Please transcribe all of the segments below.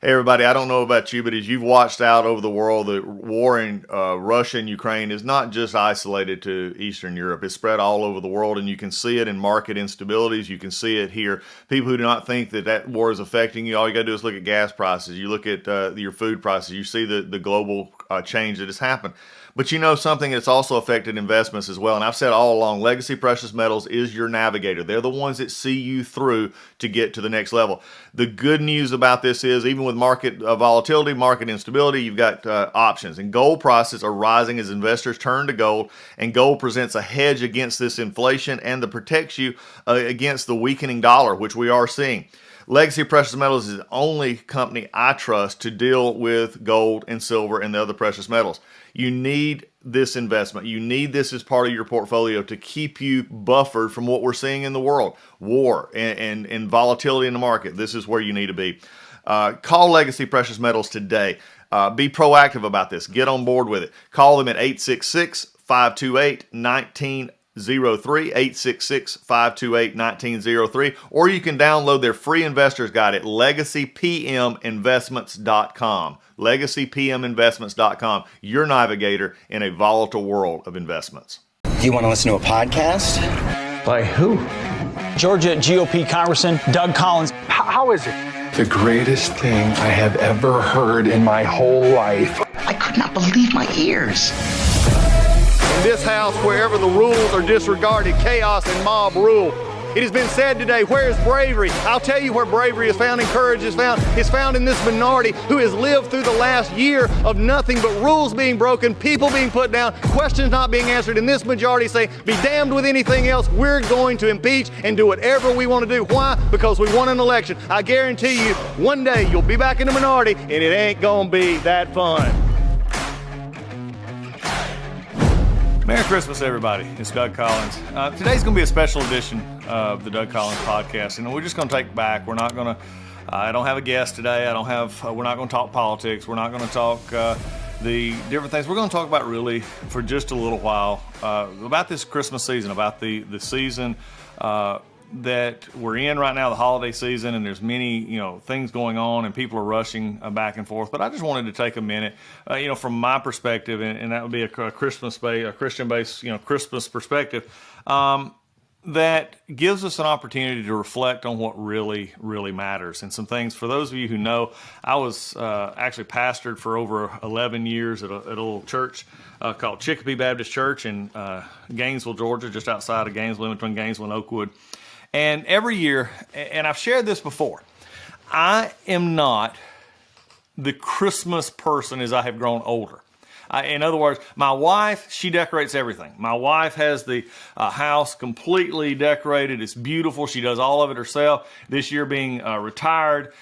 Hey everybody, I don't know about you, but as you've watched out over the world, the war in Russia and Ukraine is not just isolated to Eastern Europe. It's spread all over the world, and you can see it in market instabilities. You can see it here. People who do not think that that war is affecting you, all you got to do is look at gas prices. You look at your food prices. You see the global change that has happened. But you know something that's also affected investments as well. And I've said all along, Legacy Precious Metals is your navigator. They're the ones that see you through to get to the next level. The good news about this is, even with market volatility, market instability, you've got options. And gold prices are rising as investors turn to gold. And gold presents a hedge against this inflation and that protects you against the weakening dollar, which we are seeing. Legacy Precious Metals is the only company I trust to deal with gold and silver and the other precious metals. You need this investment. You need this as part of your portfolio to keep you buffered from what we're seeing in the world, war and volatility in the market. This is where you need to be. Call Legacy Precious Metals today. Be proactive about this. Get on board with it. Call them at 866-528-1903, 866-528-1903, or you can download their free investor's guide at legacypminvestments.com. legacypminvestments.com, your navigator in a volatile world of investments. Do you want to listen to a podcast? By who? Georgia GOP Congressman Doug Collins. How is it? The greatest thing I have ever heard in my whole life. I could not believe my ears. In this house, wherever the rules are disregarded, chaos and mob rule. It has been said today, where is bravery? I'll tell you where bravery is found and courage is found. It's found in this minority who has lived through the last year of nothing but rules being broken, people being put down, questions not being answered, and this majority say, be damned with anything else. We're going to impeach and do whatever we want to do. Why? Because we won an election. I guarantee you, one day you'll be back in the minority and it ain't gonna be that fun. Merry Christmas, everybody. It's Doug Collins. Today's going to be a special edition of the Doug Collins podcast, and we're just going to take back. We're not going to, I don't have a guest today. We're not going to talk politics. We're not going to talk the different things. We're going to talk about really, for just a little while, about this Christmas season, about the season that we're in right now, the holiday season, and there's many, things going on and people are rushing back and forth. But I just wanted to take a minute, from my perspective, and that would be a Christian-based, Christmas perspective, that gives us an opportunity to reflect on what really, really matters. And some things, for those of you who know, I was actually pastored for over 11 years at a little church called Chicopee Baptist Church in Gainesville, Georgia, just outside of Gainesville, in between Gainesville and Oakwood. And every year, and I've shared this before, I am not the Christmas person as I have grown older. In other words, my wife, she decorates everything. My wife has the house completely decorated. It's beautiful. She does all of it herself. This year being retired,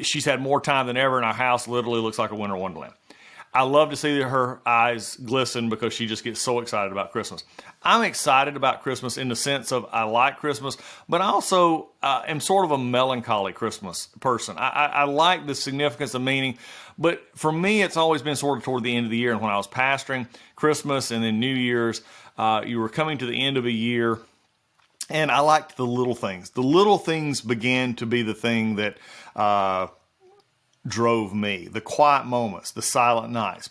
she's had more time than ever, and our house literally looks like a winter wonderland. I love to see her eyes glisten because she just gets so excited about Christmas. I'm excited about Christmas in the sense of I like Christmas, but I also am sort of a melancholy Christmas person. I like the significance of meaning, but for me, it's always been sort of toward the end of the year. And when I was pastoring, Christmas and then New Year's, you were coming to the end of a year, and I liked the little things. The little things began to be the thing that drove me. The quiet moments, the silent nights,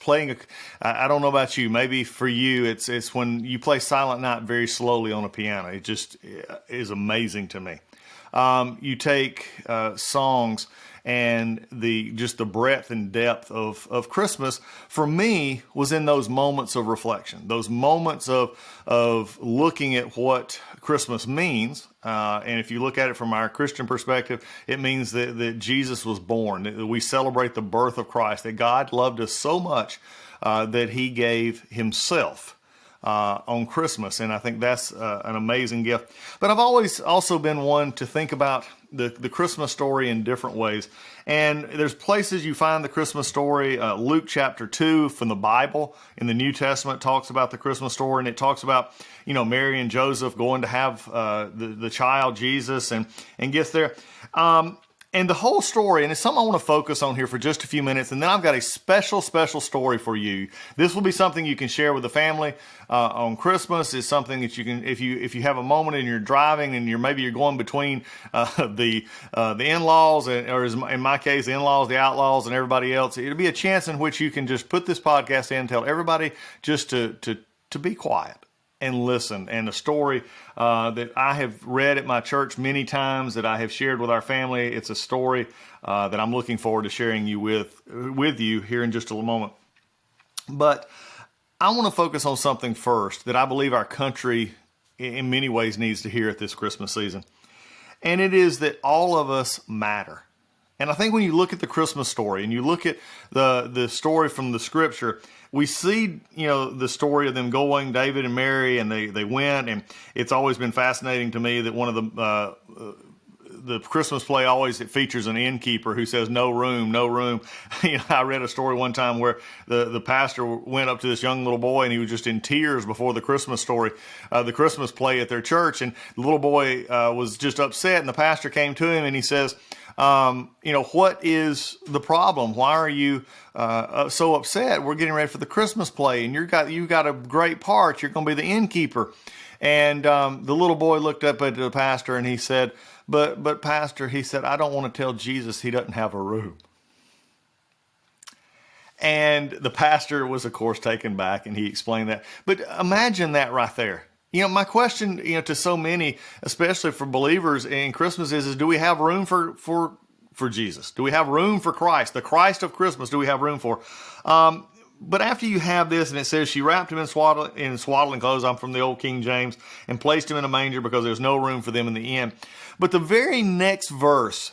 I don't know about you, maybe for you it's when you play Silent Night very slowly on a piano. It just is amazing to me. You take songs and the breadth and depth of Christmas for me was in those moments of reflection, those moments of looking at what Christmas means. And if you look at it from our Christian perspective, it means that Jesus was born, that we celebrate the birth of Christ, that God loved us so much that he gave himself on Christmas. And I think that's an amazing gift. But I've always also been one to think about the Christmas story in different ways. And there's places you find the Christmas story. Luke chapter 2 from the Bible in the New Testament talks about the Christmas story, and it talks about, Mary and Joseph going to have the child Jesus and gets there. And And the whole story, and it's something I want to focus on here for just a few minutes, and then I've got a special story for you. This will be something you can share with the family on Christmas. It's something that you can, if you have a moment and you're driving and maybe you're going between the in-laws, or in my case, the in-laws, the outlaws, and everybody else. It'll be a chance in which you can just put this podcast in and tell everybody just to be quiet and listen. And a story that I have read at my church many times, that I have shared with our family. It's a story that I'm looking forward to sharing with you here in just a moment. But I want to focus on something first that I believe our country in many ways needs to hear at this Christmas season. And it is that all of us matter. And I think when you look at the Christmas story and you look at the story from the scripture, we see, the story of them going, David and Mary, and they went. And it's always been fascinating to me that one of the Christmas play always it features an innkeeper who says, no room, no room. I read a story one time where the pastor went up to this young little boy and he was just in tears before the Christmas story, the Christmas play at their church. And the little boy was just upset, and the pastor came to him and he says, what is the problem? Why are you so upset? We're getting ready for the Christmas play, and you've got a great part. You're going to be the innkeeper. And the little boy looked up at the pastor and he said, but pastor, he said, I don't want to tell Jesus he doesn't have a room. And the pastor was, of course, taken back, and he explained that. But imagine that right there. My question, to so many, especially for believers in Christmas, is do we have room for Jesus? Do we have room for Christ? The Christ of Christmas, do we have room for? But after you have this, and it says, she wrapped him in swaddling clothes, I'm from the old King James, and placed him in a manger because there's no room for them in the inn. But the very next verse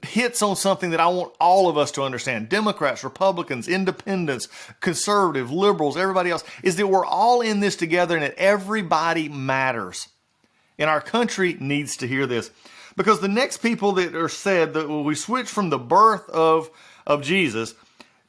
hits on something that I want all of us to understand. Democrats, Republicans, independents, conservative, liberals, everybody else, is that we're all in this together and that everybody matters. And our country needs to hear this. Because the next people that are said, that we switch from the birth of Jesus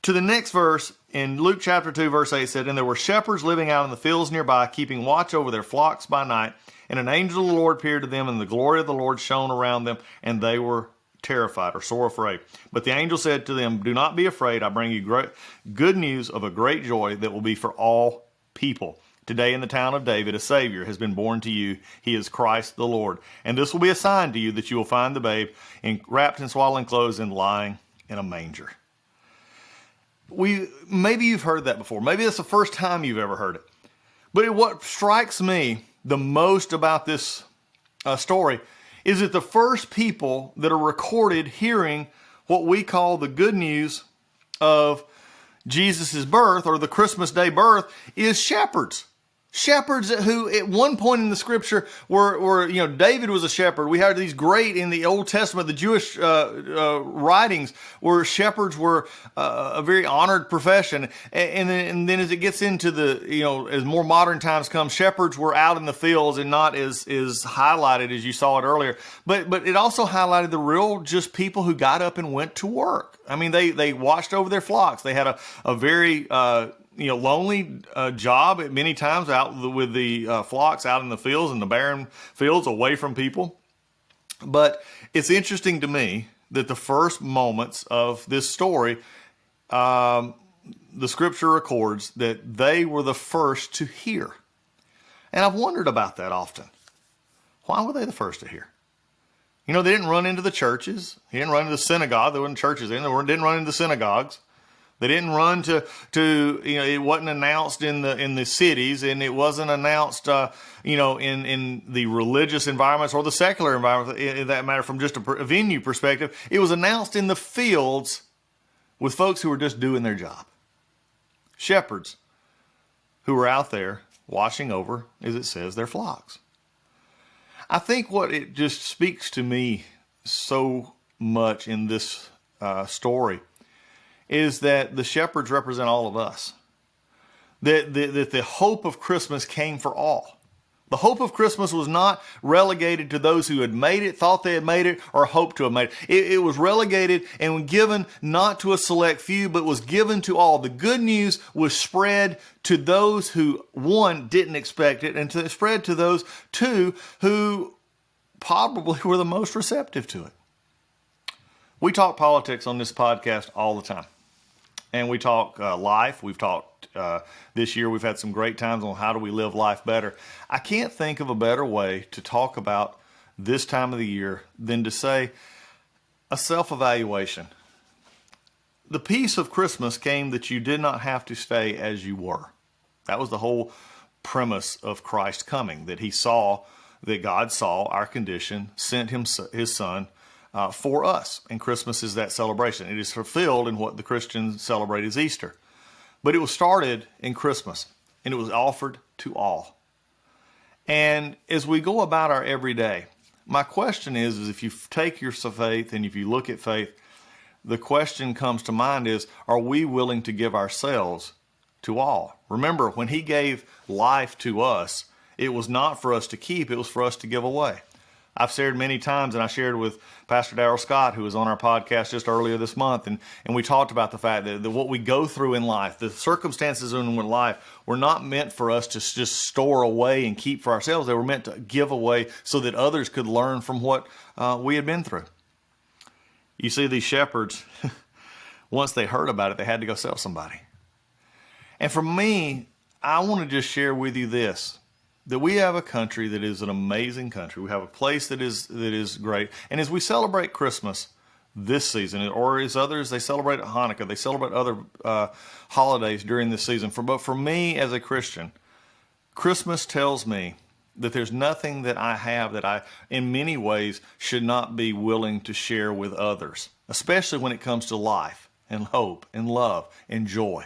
to the next verse in Luke chapter 2, verse 8 said, and there were shepherds living out in the fields nearby, keeping watch over their flocks by night. And an angel of the Lord appeared to them, and the glory of the Lord shone around them, and they were terrified or sore afraid. But the angel said to them, do not be afraid. I bring you good news of a great joy that will be for all people. Today in the town of David, a Savior has been born to you. He is Christ the Lord. And this will be a sign to you that you will find the babe wrapped in swaddling clothes and lying in a manger. Maybe you've heard that before. Maybe that's the first time you've ever heard it. But what strikes me the most about this story is that the first people that are recorded hearing what we call the good news of Jesus' birth, or the Christmas Day birth, is shepherds. Shepherds who at one point in the scripture were David was a shepherd. We have these great, in the Old Testament, the Jewish writings, where shepherds were a very honored profession. And then as it gets into as more modern times come, shepherds were out in the fields and not as highlighted as you saw it earlier. But it also highlighted the real just people who got up and went to work. I mean, they watched over their flocks. They had a very lonely job at many times out with the flocks out in the fields and the barren fields away from people. But it's interesting to me that the first moments of this story, the scripture records that they were the first to hear. And I've wondered about that often. Why were they the first to hear? They didn't run into the churches. They didn't run into the synagogue. There weren't churches in. They didn't run into the synagogues. They didn't run to it wasn't announced in the cities, and it wasn't announced in the religious environments or the secular environment, in that matter, from just a venue perspective. It was announced in the fields with folks who were just doing their job. Shepherds who were out there watching over, as it says, their flocks. I think what it just speaks to me so much in this story is that the shepherds represent all of us. That the hope of Christmas came for all. The hope of Christmas was not relegated to those who had made it, thought they had made it, or hoped to have made it. It was relegated and given not to a select few, but was given to all. The good news was spread to those who, one, didn't expect it, and spread to those, two, who probably were the most receptive to it. We talk politics on this podcast all the time. And we talk life. We've talked this year. We've had some great times on how do we live life better. I can't think of a better way to talk about this time of the year than to say a self-evaluation. The peace of Christmas came that you did not have to stay as you were. That was the whole premise of Christ coming, that he saw, that God saw our condition, sent his son for us. And Christmas is that celebration. It is fulfilled in what the Christians celebrate as Easter. But it was started in Christmas, and it was offered to all. And as we go about our everyday, my question is if you take your faith and if you look at faith, the question comes to mind is, are we willing to give ourselves to all? Remember, when he gave life to us, it was not for us to keep, it was for us to give away. I've shared many times, and I shared with Pastor Darrell Scott, who was on our podcast just earlier this month, and we talked about the fact that what we go through in life, the circumstances in life, were not meant for us to just store away and keep for ourselves. They were meant to give away so that others could learn from what we had been through. You see, these shepherds, once they heard about it, they had to go sell somebody. And for me, I want to just share with you this, that we have a country that is an amazing country. We have a place that is great. And as we celebrate Christmas this season, or as others, they celebrate Hanukkah, they celebrate other holidays during this season. But for me as a Christian, Christmas tells me that there's nothing that I have that I, in many ways, should not be willing to share with others, especially when it comes to life and hope and love and joy.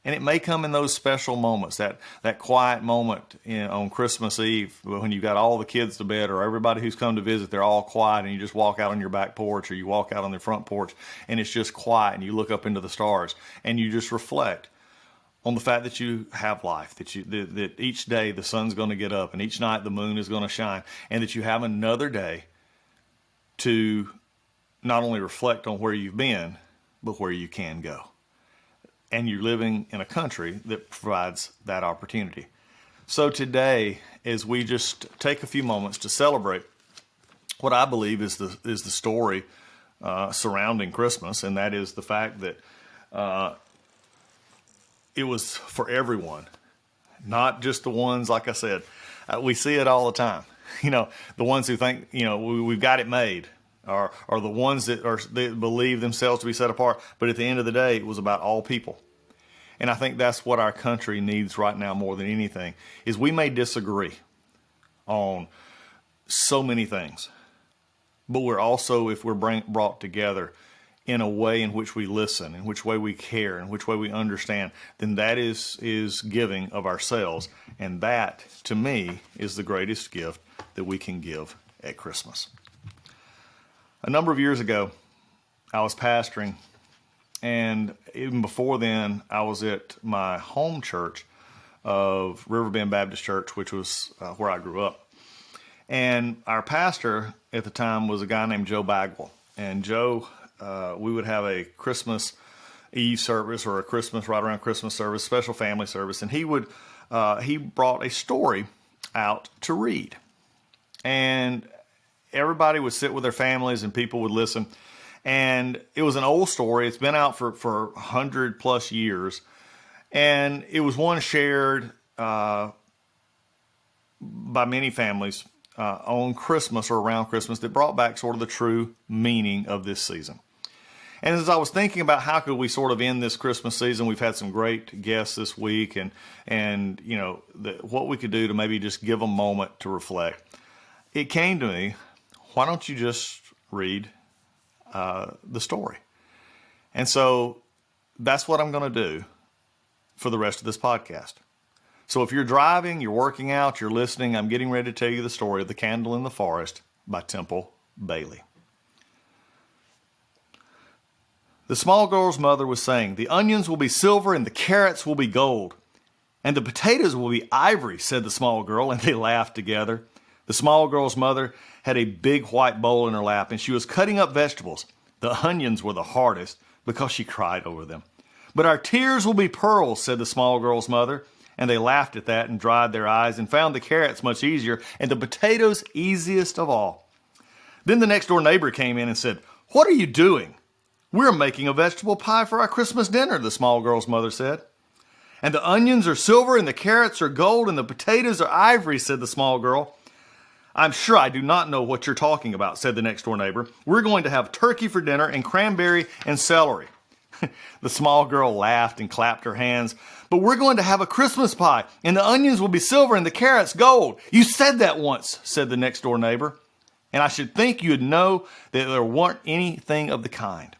And it may come in those special moments, that quiet moment on Christmas Eve when you've got all the kids to bed or everybody who's come to visit, they're all quiet, and you just walk out on your back porch or you walk out on the front porch and it's just quiet, and you look up into the stars and you just reflect on the fact that you have life, that each day the sun's going to get up and each night the moon is going to shine, and that you have another day to not only reflect on where you've been, but where you can go. And you're living in a country that provides that opportunity. So today, as we just take a few moments to celebrate what I believe is the story surrounding Christmas, and that is the fact that it was for everyone, not just the ones, like I said, we see it all the time. The ones who think, we've got it made, or the ones that believe themselves to be set apart. But at the end of the day, it was about all people. And I think that's what our country needs right now more than anything, is we may disagree on so many things, but we're also, if we're brought together in a way in which we listen, in which way we care, in which way we understand, then that is giving of ourselves. And that, to me, is the greatest gift that we can give at Christmas. A number of years ago, I was pastoring, and even before then, I was at my home church of Riverbend Baptist Church, which was where I grew up. And our pastor at the time was a guy named Joe Bagwell. And Joe, we would have a Christmas Eve service or a Christmas, right around Christmas service, special family service. And he brought a story out to read. And everybody would sit with their families and people would listen. And it was an old story. It's been out for 100 plus years. And it was one shared by many families on Christmas or around Christmas that brought back sort of the true meaning of this season. And as I was thinking about how could we sort of end this Christmas season, we've had some great guests this week, and what we could do to maybe just give a moment to reflect. It came to me, why don't you just read the story? And so that's what I'm going to do for the rest of this podcast. So if you're driving, you're working out, you're listening, I'm getting ready to tell you the story of The Candle in the Forest by Temple Bailey. The small girl's mother was saying, "The onions will be silver and the carrots will be gold. And the potatoes will be ivory," said the small girl, and they laughed together. The small girl's mother had a big white bowl in her lap, and she was cutting up vegetables. The onions were the hardest because she cried over them. "But our tears will be pearls," said the small girl's mother, and they laughed at that and dried their eyes and found the carrots much easier and the potatoes easiest of all. Then the next door neighbor came in and said, "What are you doing?" "We're making a vegetable pie for our Christmas dinner," the small girl's mother said. "And the onions are silver and the carrots are gold and the potatoes are ivory," said the small girl. "I'm sure I do not know what you're talking about," said the next door neighbor. "We're going to have turkey for dinner and cranberry and celery." The small girl laughed and clapped her hands. "But we're going to have a Christmas pie, and the onions will be silver and the carrots gold." "You said that once," said the next door neighbor. "And I should think you'd know that there weren't anything of the kind."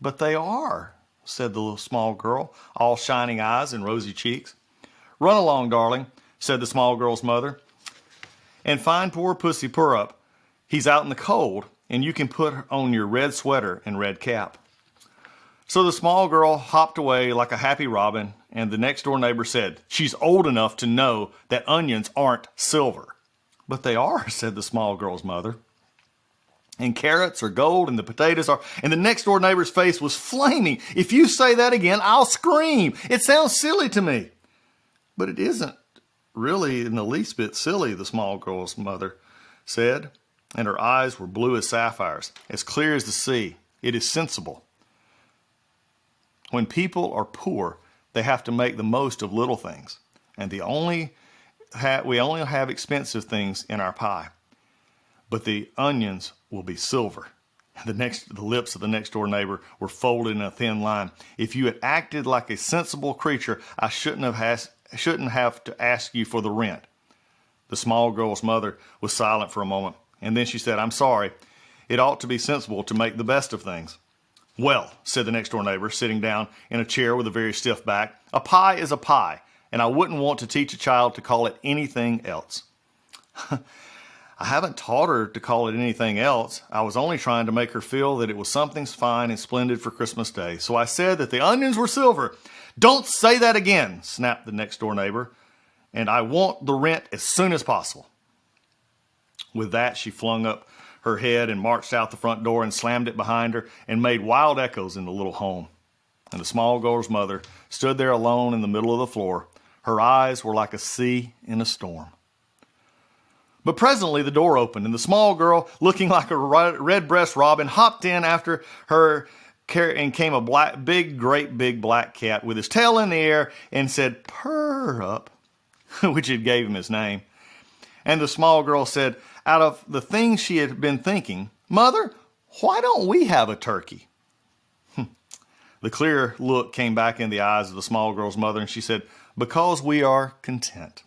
"But they are," said the little small girl, all shining eyes and rosy cheeks. "Run along, darling," said the small girl's mother, "and find poor Pussy Purrup. He's out in the cold, and you can put on your red sweater and red cap." So the small girl hopped away like a happy robin, and the next door neighbor said, "She's old enough to know that onions aren't silver." "But they are," said the small girl's mother. "And carrots are gold and the potatoes are..." And the next door neighbor's face was flaming. "If you say that again, I'll scream. It sounds silly to me." "But it isn't really in the least bit silly," the small girl's mother said, and her eyes were blue as sapphires, as clear as the sea. "It is sensible. When people are poor, they have to make the most of little things, and we only have expensive things in our pie. But the onions will be silver." The lips of the next door neighbor were folded in a thin line. "If you had acted like a sensible creature, I shouldn't have to ask you for the rent." The small girl's mother was silent for a moment, and then she said, "I'm sorry. It ought to be sensible to make the best of things." "Well," said the next door neighbor, sitting down in a chair with a very stiff back, "a pie is a pie, and I wouldn't want to teach a child to call it anything else." "I haven't taught her to call it anything else. I was only trying to make her feel that it was something fine and splendid for Christmas Day. So I said that the onions were silver." "Don't say that again," snapped the next door neighbor. "And I want the rent as soon as possible." With that, she flung up her head and marched out the front door and slammed it behind her and made wild echoes in the little home. And the small girl's mother stood there alone in the middle of the floor. Her eyes were like a sea in a storm. But presently the door opened, and the small girl, looking like a red-breast robin, hopped in after her, and came a great big black cat with his tail in the air and said, "Purr-up," which it gave him his name. And the small girl said, out of the things she had been thinking, "Mother, why don't we have a turkey?" The clear look came back in the eyes of the small girl's mother, and she said, "Because we are content."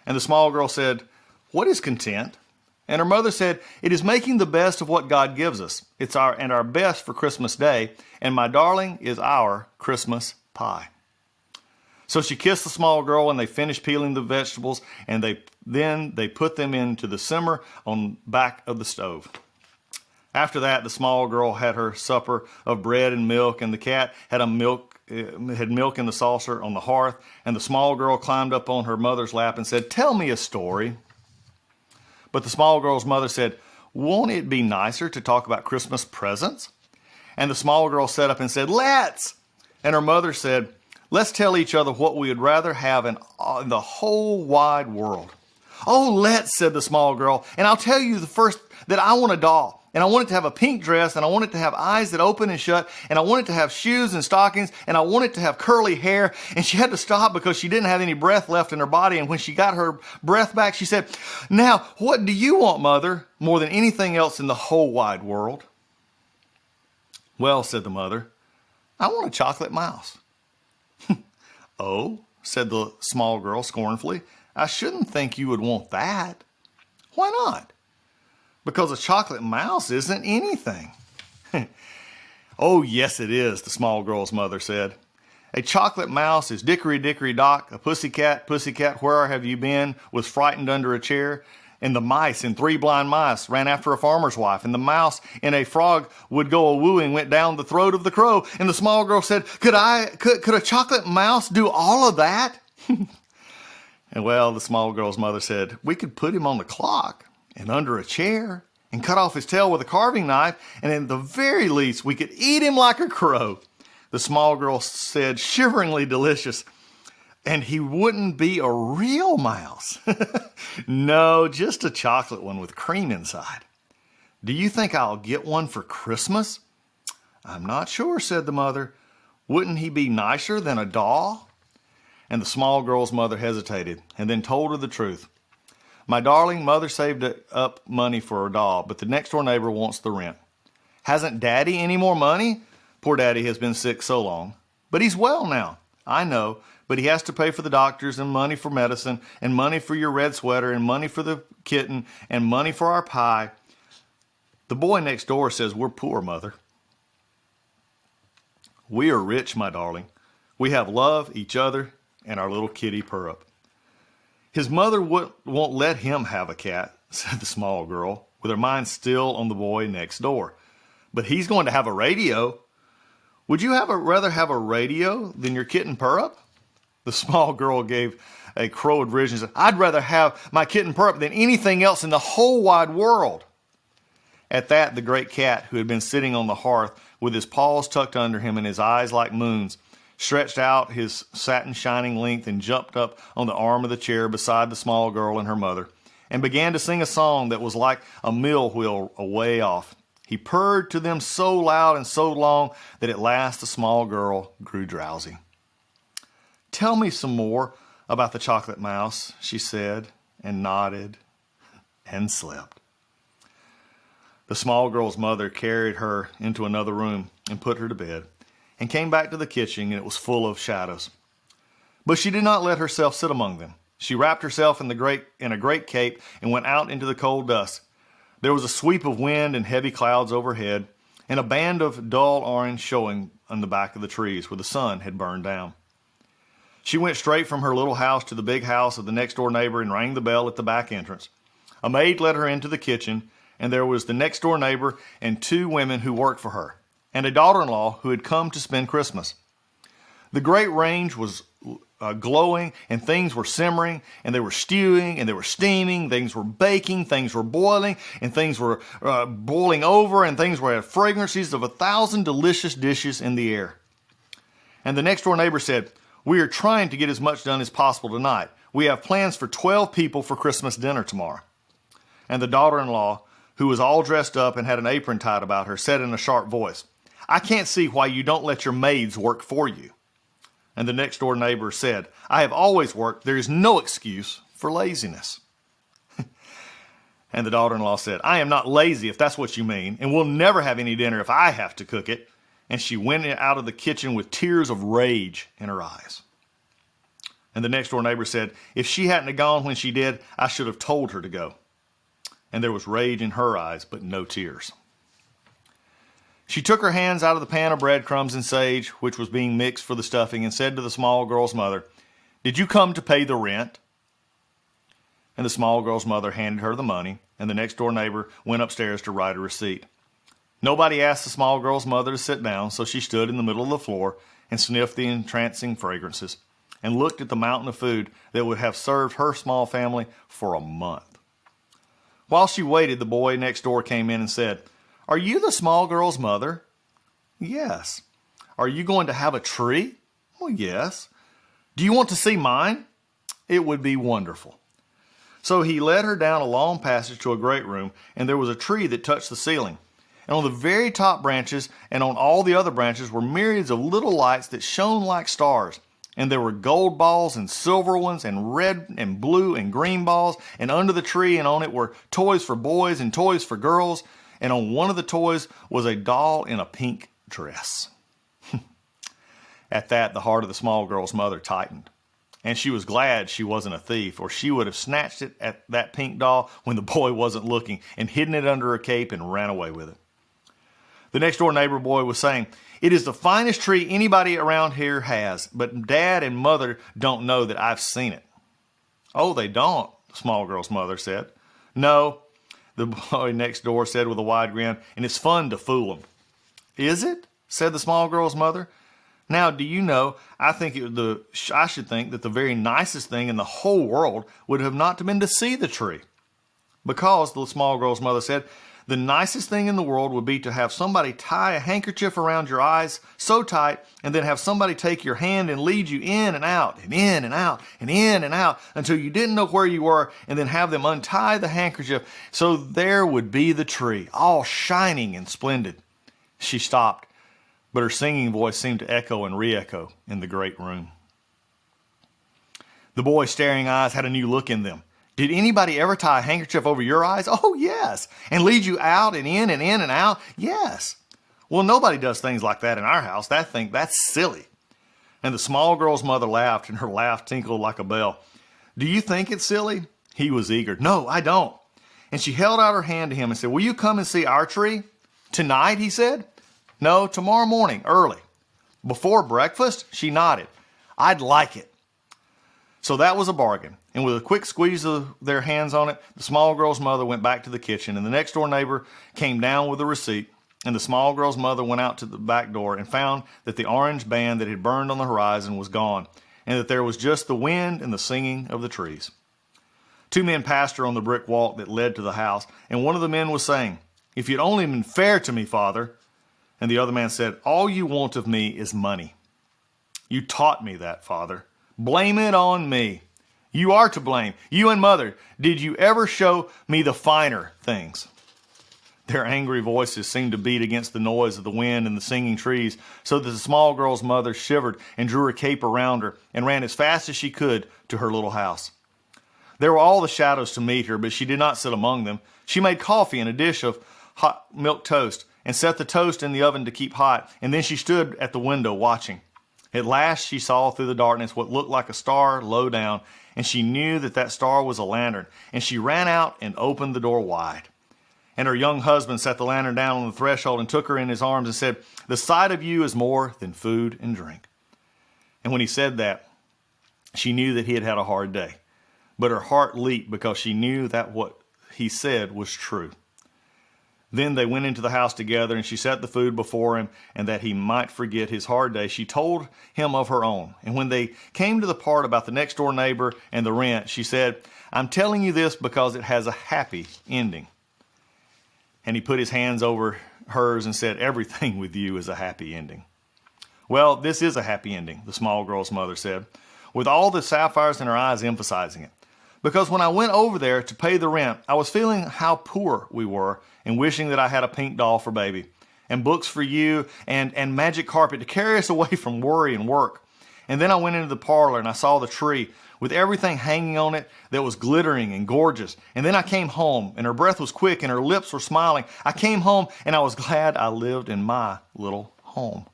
And the small girl said, "What is content?" And her mother said, "It is making the best of what God gives us. It's our best for Christmas Day, and my darling is our Christmas pie." So she kissed the small girl, and they finished peeling the vegetables, and then they put them into the simmer on back of the stove. After that, the small girl had her supper of bread and milk, and the cat had milk in the saucer on the hearth, and the small girl climbed up on her mother's lap and said, "Tell me a story." But the small girl's mother said, "Won't it be nicer to talk about Christmas presents?" And the small girl sat up and said, "Let's!" And her mother said, "Let's tell each other what we would rather have in the whole wide world." "Oh, let's," said the small girl. "And I'll tell you the first that I want a doll. And I want it to have a pink dress, and I want it to have eyes that open and shut, and I want it to have shoes and stockings, and I want it to have curly hair." And she had to stop because she didn't have any breath left in her body. And when she got her breath back, she said, "Now, what do you want, Mother, more than anything else in the whole wide world?" "Well," said the mother, "I want a chocolate mouse." "Oh," said the small girl scornfully, "I shouldn't think you would want that." "Why not?" "Because a chocolate mouse isn't anything." "Oh, yes, it is," the small girl's mother said. "A chocolate mouse is Dickory Dickory Dock, a pussycat, pussycat, where have you been, was frightened under a chair. And the mice in Three Blind Mice ran after a farmer's wife, and the mouse in A Frog Would Go A-Wooing went down the throat of the crow." And the small girl said, Could a chocolate mouse do all of that?" And well, the small girl's mother said, "We could put him on the clock and under a chair and cut off his tail with a carving knife, and at the very least, we could eat him like a crow." The small girl said, shiveringly delicious, "And he wouldn't be a real mouse." "No, just a chocolate one with cream inside." Do you think I'll get one for Christmas?" "I'm not sure," said the mother. "Wouldn't he be nicer than a doll?" And the small girl's mother hesitated and then told her the truth. "My darling, mother saved up money for a doll, but the next door neighbor wants the rent." "Hasn't Daddy any more money?" "Poor Daddy has been sick so long." "But he's well now." "I know, but he has to pay for the doctors and money for medicine and money for your red sweater and money for the kitten and money for our pie." "The boy next door says we're poor, Mother." "We are rich, my darling. We have love, each other, and our little kitty Purrup." "His mother won't let him have a cat," said the small girl, with her mind still on the boy next door. "But he's going to have a radio." "Would you rather have a radio than your kitten Purrup?" The small girl gave a crow of derision and said, "I'd rather have my kitten Purrup than anything else in the whole wide world." At that, the great cat, who had been sitting on the hearth with his paws tucked under him and his eyes like moons, stretched out his satin shining length and jumped up on the arm of the chair beside the small girl and her mother, and began to sing a song that was like a mill wheel away off. He purred to them so loud and so long that at last the small girl grew drowsy. "Tell me some more about the chocolate mouse," she said, and nodded and slept. The small girl's mother carried her into another room and put her to bed, and came back to the kitchen, and it was full of shadows. But she did not let herself sit among them. She wrapped herself in a great cape and went out into the cold dusk. There was a sweep of wind and heavy clouds overhead, and a band of dull orange showing on the back of the trees where the sun had burned down. She went straight from her little house to the big house of the next door neighbor and rang the bell at the back entrance. A maid led her into the kitchen, and there was the next door neighbor and 2 women who worked for her, and a daughter-in-law who had come to spend Christmas. The great range was glowing, and things were simmering, and they were stewing, and they were steaming, things were baking, things were boiling, and things were boiling over, and things were fragrances of 1,000 delicious dishes in the air. And the next door neighbor said, "We are trying to get as much done as possible tonight. We have plans for 12 people for Christmas dinner tomorrow." And the daughter-in-law, who was all dressed up and had an apron tied about her, said in a sharp voice, "I can't see why you don't let your maids work for you." And the next door neighbor said, "I have always worked. There is no excuse for laziness." And the daughter-in-law said, "I am not lazy if that's what you mean, and we'll never have any dinner if I have to cook it." And she went out of the kitchen with tears of rage in her eyes. And the next door neighbor said, "If she hadn't gone when she did, I should have told her to go." And there was rage in her eyes, but no tears. She took her hands out of the pan of breadcrumbs and sage, which was being mixed for the stuffing, and said to the small girl's mother, "Did you come to pay the rent?" And the small girl's mother handed her the money, and the next door neighbor went upstairs to write a receipt. Nobody asked the small girl's mother to sit down, so she stood in the middle of the floor and sniffed the entrancing fragrances, and looked at the mountain of food that would have served her small family for a month. While she waited, the boy next door came in and said, "Are you the small girl's mother?" "Yes." "Are you going to have a tree?" "Well, yes." "Do you want to see mine?" "It would be wonderful." So he led her down a long passage to a great room, and there was a tree that touched the ceiling. And on the very top branches and on all the other branches were myriads of little lights that shone like stars. And there were gold balls and silver ones and red and blue and green balls. And under the tree and on it were toys for boys and toys for girls. And on one of the toys was a doll in a pink dress. At that, the heart of the small girl's mother tightened. And she was glad she wasn't a thief, or she would have snatched it at that pink doll when the boy wasn't looking and hidden it under her cape and ran away with it. The next door neighbor boy was saying, "It is the finest tree anybody around here has, but Dad and Mother don't know that I've seen it." "Oh, they don't," the small girl's mother said. "No," the boy next door said with a wide grin, "and it's fun to fool them." "Is it?" said the small girl's mother. "Now, do you know, I should think that the very nicest thing in the whole world would have not been to see the tree." "Because," the small girl's mother said, The nicest thing in the world would be to have somebody tie a handkerchief around your eyes so tight, and then have somebody take your hand and lead you in and out, and in and out, and in and out, until you didn't know where you were, and then have them untie the handkerchief, so there would be the tree, all shining and splendid. She stopped, but her singing voice seemed to echo and re-echo in the great room. The boy's staring eyes had a new look in them. Did anybody ever tie a handkerchief over your eyes? Oh, yes. And lead you out and in and out? Yes. Well, nobody does things like that in our house. That's silly. And the small girl's mother laughed, and her laugh tinkled like a bell. Do you think it's silly? He was eager. No, I don't. And she held out her hand to him and said, will you come and see our tree? Tonight, he said. No, tomorrow morning, early. Before breakfast? She nodded. I'd like it. So that was a bargain. And with a quick squeeze of their hands on it, the small girl's mother went back to the kitchen, and the next door neighbor came down with a receipt, and the small girl's mother went out to the back door and found that the orange band that had burned on the horizon was gone, and that there was just the wind and the singing of the trees. Two men passed her on the brick walk that led to the house, and one of the men was saying, if you'd only been fair to me, Father. And the other man said, all you want of me is money. You taught me that, Father. Blame it on me. You are to blame. You and Mother. Did you ever show me the finer things? Their angry voices seemed to beat against the noise of the wind and the singing trees, so that the small girl's mother shivered and drew her cape around her and ran as fast as she could to her little house. There were all the shadows to meet her, but she did not sit among them. She made coffee in a dish of hot milk toast and set the toast in the oven to keep hot, and then she stood at the window watching. At last she saw through the darkness what looked like a star low down, and she knew that that star was a lantern, and she ran out and opened the door wide. And her young husband set the lantern down on the threshold and took her in his arms and said, the sight of you is more than food and drink. And when he said that, she knew that he had had a hard day, but her heart leaped because she knew that what he said was true. Then they went into the house together, and she set the food before him, and that he might forget his hard day, she told him of her own. And when they came to the part about the next door neighbor and the rent, she said, I'm telling you this because it has a happy ending. And he put his hands over hers and said, everything with you is a happy ending. Well, this is a happy ending, the small girl's mother said, with all the sapphires in her eyes emphasizing it. Because when I went over there to pay the rent, I was feeling how poor we were and wishing that I had a pink doll for baby and books for you and magic carpet to carry us away from worry and work. And then I went into the parlor and I saw the tree with everything hanging on it that was glittering and gorgeous. And then I came home and her breath was quick and her lips were smiling. I came home and I was glad I lived in my little home.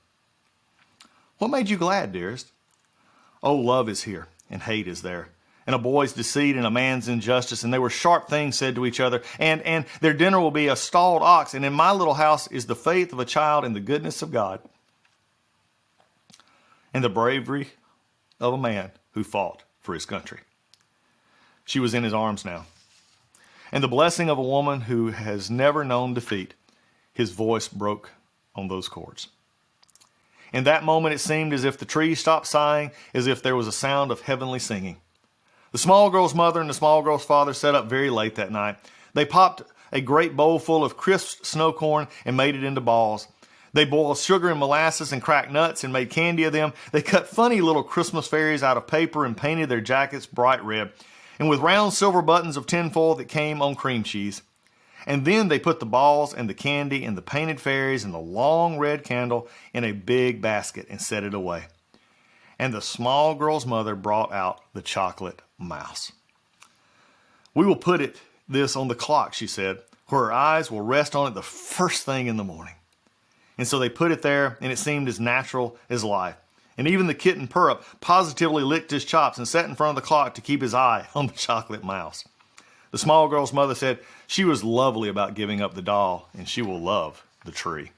What made you glad, dearest? Oh, love is here and hate is there. And a boy's deceit and a man's injustice, and there were sharp things said to each other, and their dinner will be a stalled ox, and in my little house is the faith of a child and the goodness of God, and the bravery of a man who fought for his country. She was in his arms now, and the blessing of a woman who has never known defeat. His voice broke on those chords. In that moment it seemed as if the tree stopped sighing, as if there was a sound of heavenly singing. The small girl's mother and the small girl's father sat up very late that night. They popped a great bowl full of crisp snow corn and made it into balls. They boiled sugar and molasses and cracked nuts and made candy of them. They cut funny little Christmas fairies out of paper and painted their jackets bright red, and with round silver buttons of tinfoil that came on cream cheese. And then they put the balls and the candy and the painted fairies and the long red candle in a big basket and set it away. And the small girl's mother brought out the chocolate mouse. We will put this on the clock, she said, where her eyes will rest on it the first thing in the morning. And so they put it there, and it seemed as natural as life. And even the kitten Purup positively licked his chops and sat in front of the clock to keep his eye on the chocolate mouse. The small girl's mother said she was lovely about giving up the doll, and she will love the tree.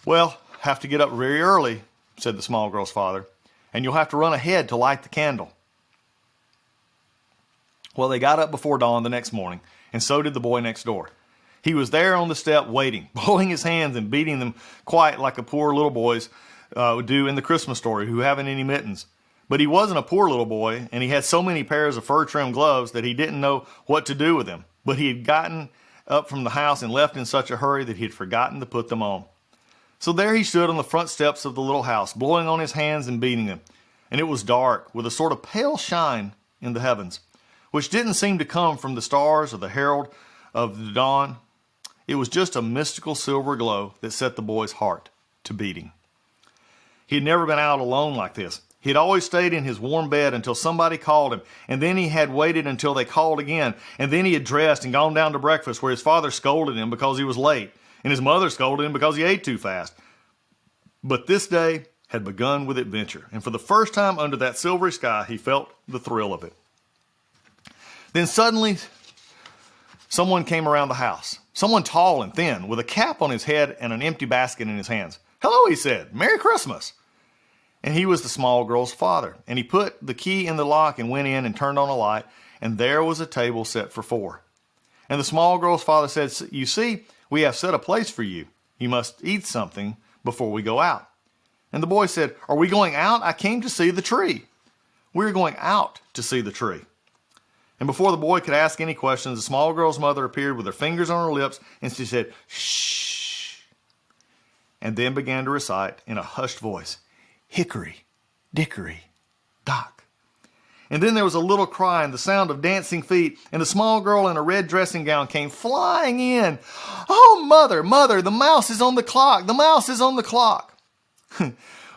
Well, have to get up very early, said the small girl's father, and you'll have to run ahead to light the candle. Well, they got up before dawn the next morning, and so did the boy next door. He was there on the step waiting, blowing his hands and beating them quite like a poor little boys do in the Christmas story who haven't any mittens. But he wasn't a poor little boy, and he had so many pairs of fur-trimmed gloves that he didn't know what to do with them. But he had gotten up from the house and left in such a hurry that he had forgotten to put them on. So there he stood on the front steps of the little house, blowing on his hands and beating them. And it was dark, with a sort of pale shine in the heavens, which didn't seem to come from the stars or the herald of the dawn. It was just a mystical silver glow that set the boy's heart to beating. He had never been out alone like this. He had always stayed in his warm bed until somebody called him, and then he had waited until they called again, and then he had dressed and gone down to breakfast where his father scolded him because he was late, and his mother scolded him because he ate too fast. But this day had begun with adventure, and for the first time under that silvery sky, he felt the thrill of it. Then suddenly, someone came around the house. Someone tall and thin, with a cap on his head and an empty basket in his hands. "Hello," he said. "Merry Christmas." And he was the small girl's father. And he put the key in the lock and went in and turned on a light, and there was a table set for 4. And the small girl's father said, "You see, we have set a place for you. You must eat something before we go out." And the boy said, "Are we going out? I came to see the tree." "We're going out to see the tree." And before the boy could ask any questions, the small girl's mother appeared with her fingers on her lips, and she said, "Shh," and then began to recite in a hushed voice, "Hickory, dickory, dock." And then there was a little cry and the sound of dancing feet, and the small girl in a red dressing gown came flying in. "Oh, mother, mother, the mouse is on the clock, the mouse is on the clock."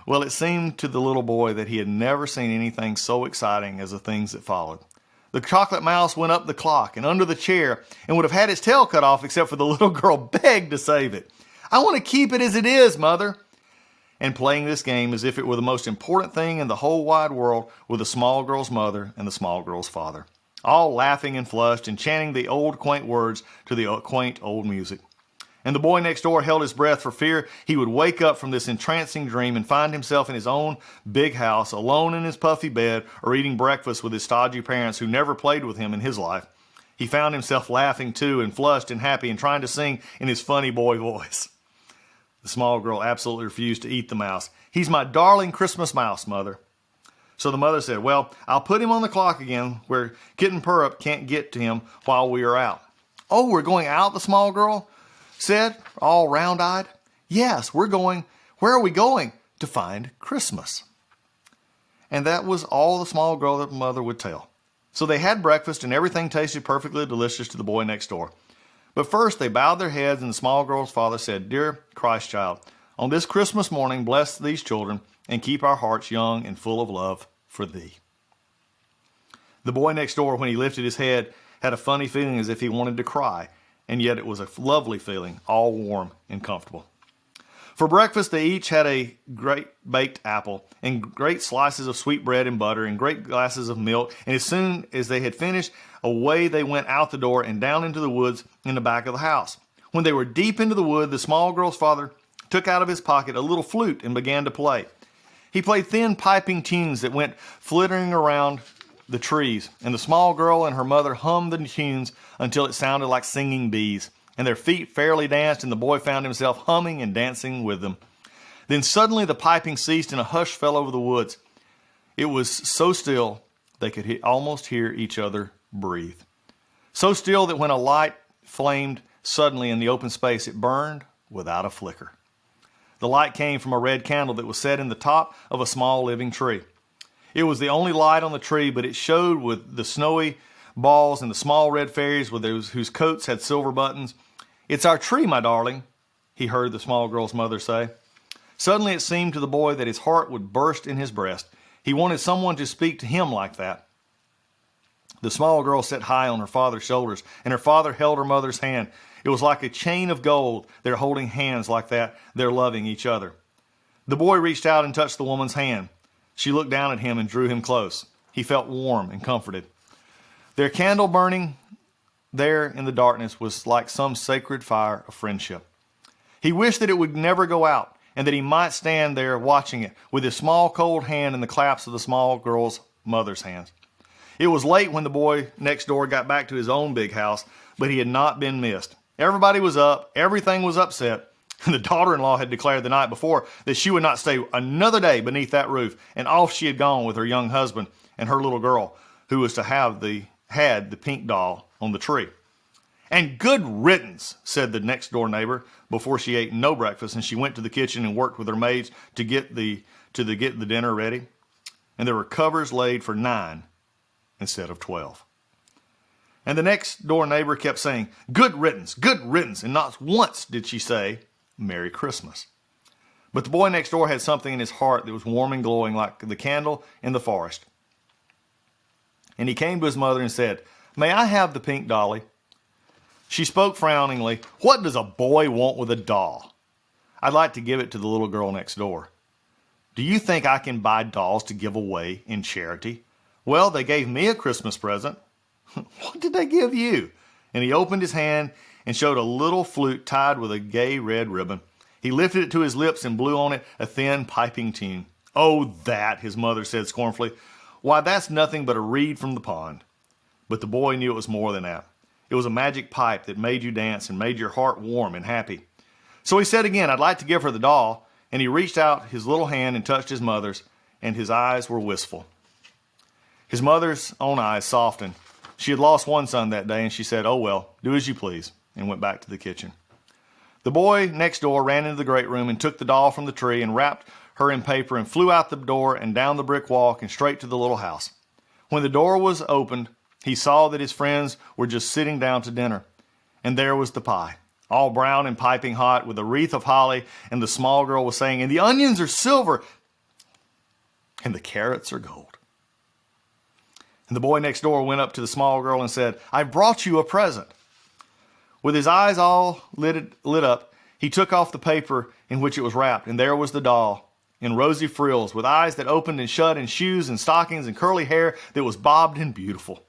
Well, it seemed to the little boy that he had never seen anything so exciting as the things that followed. The chocolate mouse went up the clock and under the chair and would have had its tail cut off except for the little girl begged to save it. "I want to keep it as it is, mother." And playing this game as if it were the most important thing in the whole wide world were the small girl's mother and the small girl's father, all laughing and flushed and chanting the old quaint words to the quaint old music. And the boy next door held his breath for fear he would wake up from this entrancing dream and find himself in his own big house, alone in his puffy bed, or eating breakfast with his stodgy parents who never played with him in his life. He found himself laughing too, and flushed and happy, and trying to sing in his funny boy voice. The small girl absolutely refused to eat the mouse. "He's my darling Christmas mouse, mother." So the mother said, "Well, I'll put him on the clock again where Kitten Purrup can't get to him while we are out." "Oh, we're going out?" the small girl said, all round-eyed. "Yes, we're going. Where are we going?" "To find Christmas." And that was all the small girl's mother would tell. So they had breakfast, and everything tasted perfectly delicious to the boy next door. But first they bowed their heads, and the small girl's father said, "Dear Christ child, on this Christmas morning bless these children and keep our hearts young and full of love for thee." The boy next door, when he lifted his head, had a funny feeling as if he wanted to cry, and yet it was a lovely feeling, all warm and comfortable. For breakfast, they each had a great baked apple and great slices of sweet bread and butter and great glasses of milk. And as soon as they had finished, away they went out the door and down into the woods in the back of the house. When they were deep into the wood, the small girl's father took out of his pocket a little flute and began to play. He played thin piping tunes that went flittering around the trees, and the small girl and her mother hummed the tunes until it sounded like singing bees, and their feet fairly danced, and the boy found himself humming and dancing with them. Then suddenly the piping ceased, and a hush fell over the woods. It was so still they could almost hear each other breathe. So still that when a light flamed suddenly in the open space, it burned without a flicker. The light came from a red candle that was set in the top of a small living tree. It was the only light on the tree, but it showed with the snowy balls and the small red fairies with those whose coats had silver buttons. "It's our tree, my darling," he heard the small girl's mother say. Suddenly it seemed to the boy that his heart would burst in his breast. He wanted someone to speak to him like that. The small girl sat high on her father's shoulders, and her father held her mother's hand. It was like a chain of gold. They're holding hands like that. They're loving each other. The boy reached out and touched the woman's hand. She looked down at him and drew him close. He felt warm and comforted. Their candle burning there in the darkness was like some sacred fire of friendship. He wished that it would never go out, and that he might stand there watching it with his small cold hand in the clasp of the small girl's mother's hands. It was late when the boy next door got back to his own big house, but he had not been missed. Everybody was up, everything was upset. The daughter-in-law had declared the night before that she would not stay another day beneath that roof, and off she had gone with her young husband and her little girl, who was to have had the pink doll on the tree. And good riddance, said the next door neighbor before she ate no breakfast, and she went to the kitchen and worked with her maids to get the dinner ready. And there were covers laid for 9 instead of 12. And the next door neighbor kept saying, good riddance, and not once did she say, Merry Christmas. But the boy next door had something in his heart that was warm and glowing like the candle in the forest. And he came to his mother and said, may I have the pink dolly? She spoke frowningly, what does a boy want with a doll? I'd like to give it to the little girl next door. Do you think I can buy dolls to give away in charity? Well, they gave me a Christmas present. What did they give you? And he opened his hand and showed a little flute tied with a gay red ribbon. He lifted it to his lips and blew on it a thin piping tune. Oh, that, his mother said scornfully. Why, that's nothing but a reed from the pond. But the boy knew it was more than that. It was a magic pipe that made you dance and made your heart warm and happy. So he said again, I'd like to give her the doll, and he reached out his little hand and touched his mother's, and his eyes were wistful. His mother's own eyes softened. She had lost one son that day, and she said, oh well, do as you please, and went back to the kitchen. The boy next door ran into the great room and took the doll from the tree and wrapped her in paper and flew out the door and down the brick walk and straight to the little house. When the door was opened, he saw that his friends were just sitting down to dinner. And there was the pie, all brown and piping hot with a wreath of holly, and the small girl was saying, and the onions are silver, and the carrots are gold. And the boy next door went up to the small girl and said, I brought you a present. With his eyes all lit up, he took off the paper in which it was wrapped, and there was the doll in rosy frills, with eyes that opened and shut, and shoes and stockings and curly hair that was bobbed and beautiful.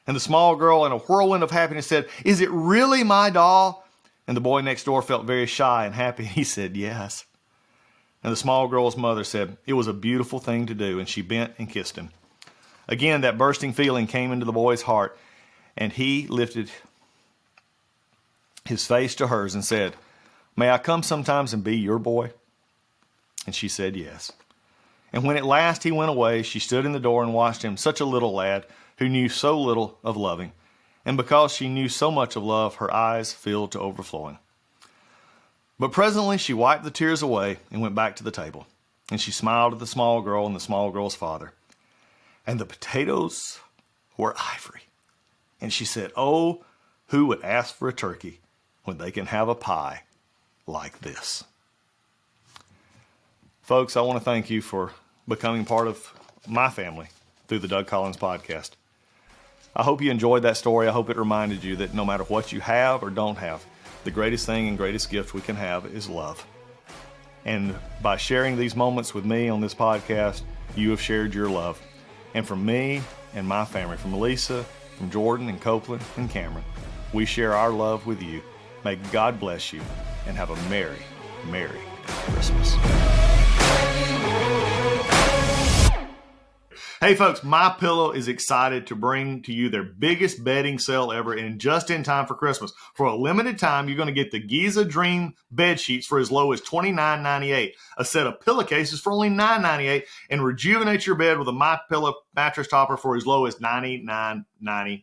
And the small girl, in a whirlwind of happiness, said, is it really my doll? And the boy next door felt very shy and happy. He said, yes. And the small girl's mother said, it was a beautiful thing to do, and she bent and kissed him. Again, that bursting feeling came into the boy's heart, and he lifted his face to hers and said, may I come sometimes and be your boy? And she said yes. And when at last he went away, she stood in the door and watched him, such a little lad who knew so little of loving. And because she knew so much of love, her eyes filled to overflowing. But presently she wiped the tears away and went back to the table. And she smiled at the small girl and the small girl's father. And the potatoes were ivory. And she said, oh, who would ask for a turkey when they can have a pie like this? Folks, I want to thank you for becoming part of my family through the Doug Collins podcast. I hope you enjoyed that story. I hope it reminded you that no matter what you have or don't have, the greatest thing and greatest gift we can have is love. And by sharing these moments with me on this podcast, you have shared your love. And from me and my family, from Lisa, from Jordan and Copeland and Cameron, we share our love with you. May God bless you and have a Merry, Merry Christmas. Hey folks, MyPillow is excited to bring to you their biggest bedding sale ever, and just in time for Christmas. For a limited time, you're going to get the Giza Dream bed sheets for as low as $29.98, a set of pillowcases for only $9.98, and rejuvenate your bed with a MyPillow mattress topper for as low as $99.99.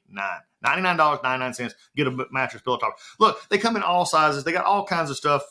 $99.99. Get a mattress pillow topper. Look, they come in all sizes. They got all kinds of stuff.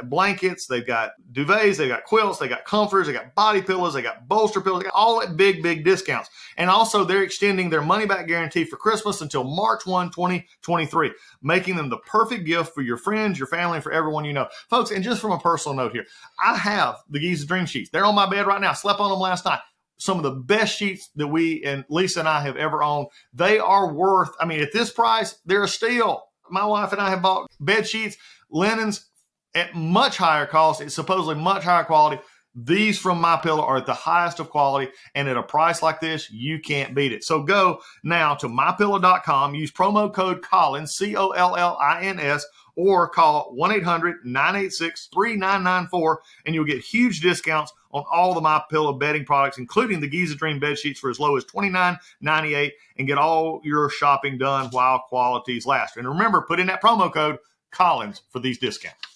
Blankets. They've got duvets. They've got quilts. They got comforters. They got body pillows. They got bolster pillows. They got all that big discounts. And also, they're extending their money-back guarantee for Christmas until March 1, 2023, making them the perfect gift for your friends, your family, and for everyone you know. Folks, and just from a personal note here, I have the Giza Dream sheets. They're on my bed right now. Slept on them last night. Some of the best sheets that we and Lisa and I have ever owned. They are worth, at this price, they're a steal. My wife and I have bought bed sheets, linens at much higher cost. It's supposedly much higher quality. These from MyPillow are at the highest of quality, and at a price like this, you can't beat it. So go now to MyPillow.com, use promo code Collins, COLLINS, or call 1-800-986-3994, and you'll get huge discounts on all the MyPillow bedding products, including the Giza Dream bed sheets for as low as $29.98, and get all your shopping done while qualities last. And remember, put in that promo code Collins for these discounts.